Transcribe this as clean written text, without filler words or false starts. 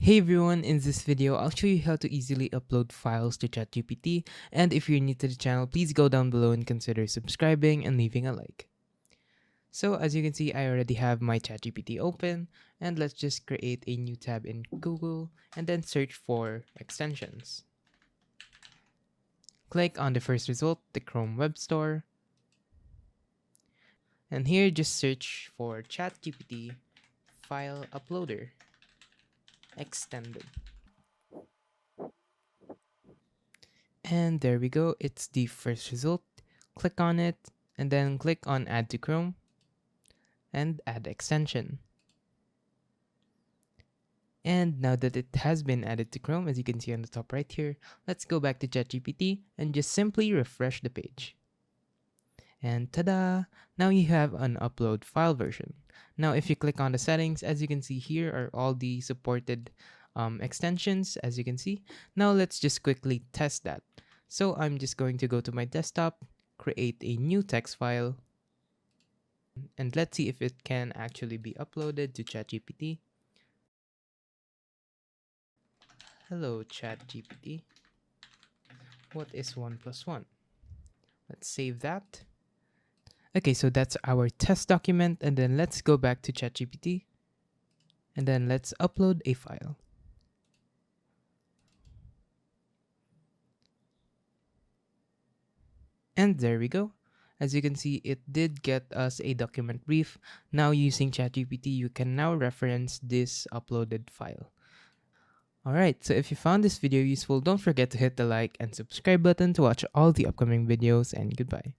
Hey everyone, in this video, I'll show you how to easily upload files to ChatGPT, and if you're new to the channel, please go down below and consider subscribing and leaving a like. So as you can see, I already have my ChatGPT open, and let's just create a new tab in Google, and then search for extensions. Click on the first result, the Chrome Web Store, and here just search for ChatGPT File Uploader Extended. And there we go, it's the first result. Click on it and then click on Add to Chrome and add extension. And now that it has been added to Chrome, as you can see on the top right here, let's go back to ChatGPT and just simply refresh the page. And ta-da! Now you have an upload file version. Now if you click on the settings, as you can see here are all the supported extensions, as you can see. Now let's just quickly test that. So I'm just going to go to my desktop, create a new text file, and let's see if it can actually be uploaded to ChatGPT. Hello ChatGPT, what is 1 plus 1? Let's save that. Okay, so that's our test document, and then let's go back to ChatGPT, and then let's upload a file. And there we go. As you can see, it did get us a document brief. Now using ChatGPT, you can now reference this uploaded file. Alright, so if you found this video useful, don't forget to hit the like and subscribe button to watch all the upcoming videos, and goodbye.